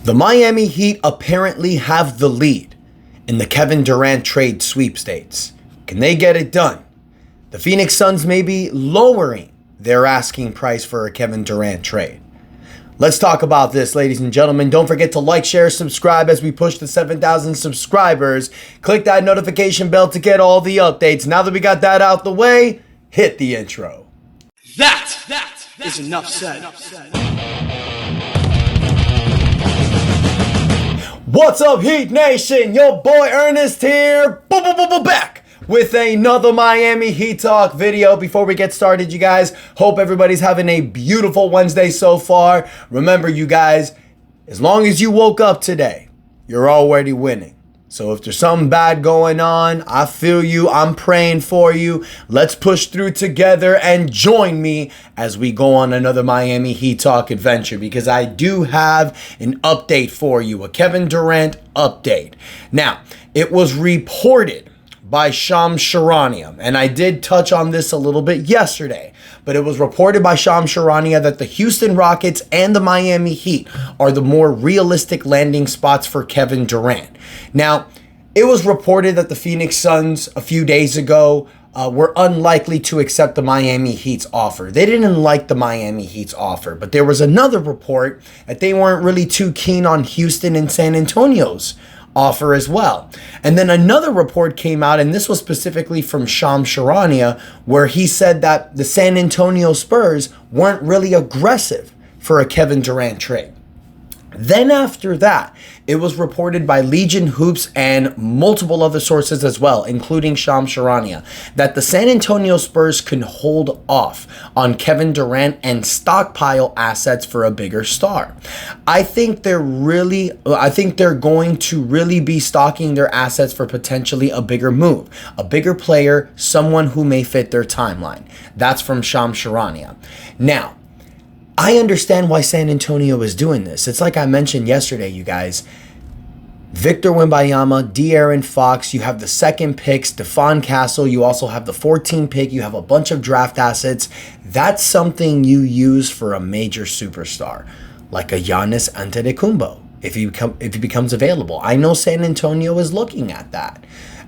The Miami Heat apparently have the lead in the Kevin Durant trade sweepstakes. Can they get it done? The Phoenix Suns may be lowering their asking price for a Kevin Durant trade. Let's talk about this, ladies and gentlemen. Don't forget to like, share, subscribe as we push the 7,000 subscribers. Click that notification bell to get all the updates. Now that we got that out the way, hit the intro. That is enough said. What's up, Heat Nation? Your boy Ernest here, back with another Miami Heat Talk video. Before we get started, you guys, hope everybody's having a beautiful Wednesday so far. Remember, you guys, as long as you woke up today, you're already winning. So if there's something bad going on, I feel you. I'm praying for you. Let's push through together and join me as we go on another Miami Heat Talk adventure, because I do have an update for you, a Kevin Durant update. Now, it was reported by Shams Charania, and I did touch on this a little bit yesterday, but it was reported by Shams Charania that the Houston Rockets and the Miami Heat are the more realistic landing spots for Kevin Durant. Now, it was reported that the Phoenix Suns a few days ago were unlikely to accept the Miami Heat's offer. They didn't like the Miami Heat's offer, but there was another report that they weren't really too keen on Houston and San Antonio's offer as well. And then another report came out, and this was specifically from Shams Charania, where he said that the San Antonio Spurs weren't really aggressive for a Kevin Durant trade. Then after that, it was reported by Legion Hoops and multiple other sources as well, including Shams Charania, that the San Antonio Spurs can hold off on Kevin Durant and stockpile assets for a bigger star. I think they're going to really be stocking their assets for potentially a bigger move, a bigger player, someone who may fit their timeline. That's from Shams Charania. Now, I understand why San Antonio is doing this. It's like I mentioned yesterday, you guys. Victor Wembanyama, De'Aaron Fox, you have the second pick, Stephon Castle, you also have the 14th pick, you have a bunch of draft assets. That's something you use for a major superstar, like a Giannis Antetokounmpo, if he becomes available. I know San Antonio is looking at that.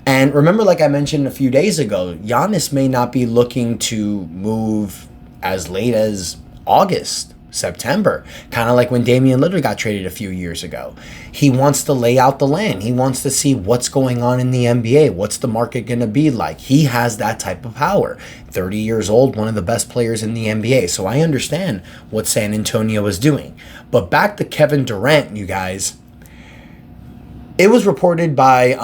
And remember, like I mentioned a few days ago, Giannis may not be looking to move as late as August, September, kind of like when Damian Lillard got traded a few years ago. He wants to lay out the land. He wants to see what's going on in the NBA. What's the market going to be like? He has that type of power. 30 years old, one of the best players in the NBA. So I understand what San Antonio is doing. But back to Kevin Durant, you guys. It was reported by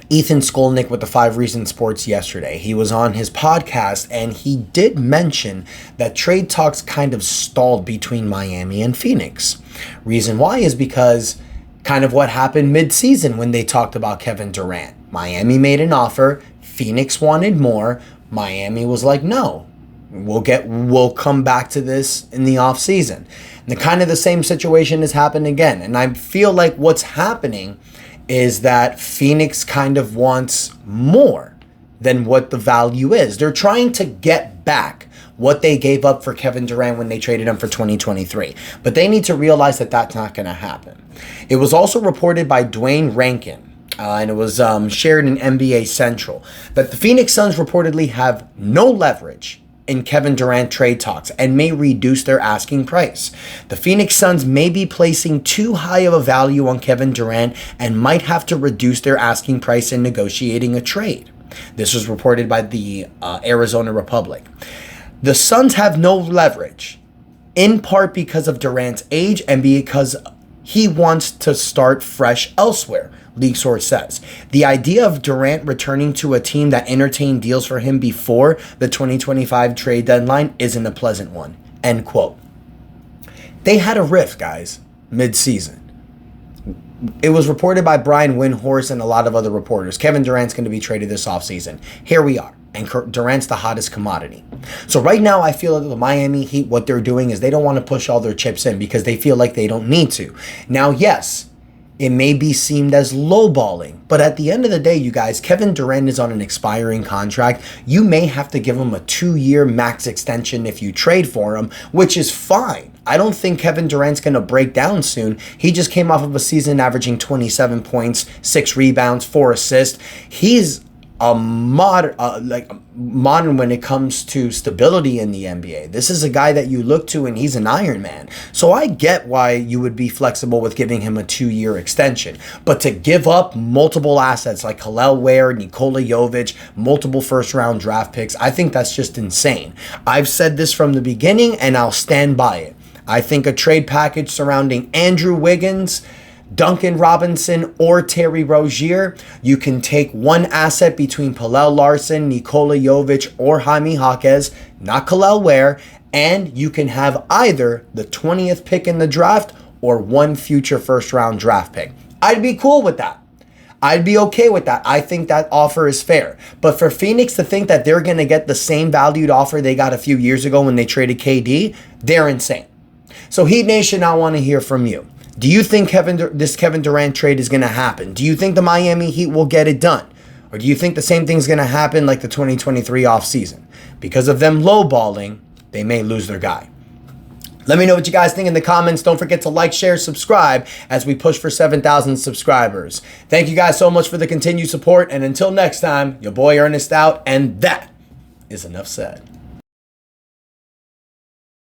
Ethan Skolnick with the 5 Reasons Sports yesterday. He was on his podcast, and he did mention that trade talks kind of stalled between Miami and Phoenix. Reason why is because kind of what happened mid-season when they talked about Kevin Durant. Miami made an offer, Phoenix wanted more, Miami was like, no, we'll come back to this in the offseason. And kind of the same situation has happened again. And I feel like what's happening is that Phoenix kind of wants more than what the value is. They're trying to get back what they gave up for Kevin Durant when they traded him for 2023. But they need to realize that that's not going to happen. It was also reported by Dwayne Rankin, and it was shared in NBA Central, that the Phoenix Suns reportedly have no leverage in Kevin Durant trade talks and may reduce their asking price. The Phoenix Suns may be placing too high of a value on Kevin Durant and might have to reduce their asking price in negotiating a trade. This was reported by the Arizona Republic. The Suns have no leverage, in part because of Durant's age and because he wants to start fresh elsewhere, league source says. The idea of Durant returning to a team that entertained deals for him before the 2025 trade deadline isn't a pleasant one. End quote. They had a rift, guys, mid-season. It was reported by Brian Windhorst and a lot of other reporters. Kevin Durant's going to be traded this offseason. Here we are. And Durant's the hottest commodity. So right now, I feel that the Miami Heat, what they're doing is they don't want to push all their chips in because they feel like they don't need to. Now, yes, it may be seen as lowballing. But at the end of the day, you guys, Kevin Durant is on an expiring contract. You may have to give him a 2-year max extension if you trade for him, which is fine. I don't think Kevin Durant's going to break down soon. He just came off of a season averaging 27 points, 6 rebounds, 4 assists. He's a modern when it comes to stability in the NBA. This is a guy that you look to, and he's an Iron Man. So I get why you would be flexible with giving him a 2-year extension. But to give up multiple assets like Kel'el Ware, Nikola Jovic, multiple first-round draft picks, I think that's just insane. I've said this from the beginning, and I'll stand by it. I think a trade package surrounding Andrew Wiggins, Duncan Robinson, or Terry Rozier, you can take one asset between Pallel Larson, Nikola Jovic, or Jaime Jaquez, not Kel'el Ware, and you can have either the 20th pick in the draft or one future first-round draft pick. I'd be cool with that. I'd be okay with that. I think that offer is fair. But for Phoenix to think that they're going to get the same valued offer they got a few years ago when they traded KD, they're insane. So Heat Nation, I want to hear from you. Do you think this Kevin Durant trade is going to happen? Do you think the Miami Heat will get it done? Or do you think the same thing's going to happen like the 2023 offseason? Because of them lowballing, they may lose their guy. Let me know what you guys think in the comments. Don't forget to like, share, subscribe as we push for 7,000 subscribers. Thank you guys so much for the continued support. And until next time, your boy Ernest out. And that is enough said.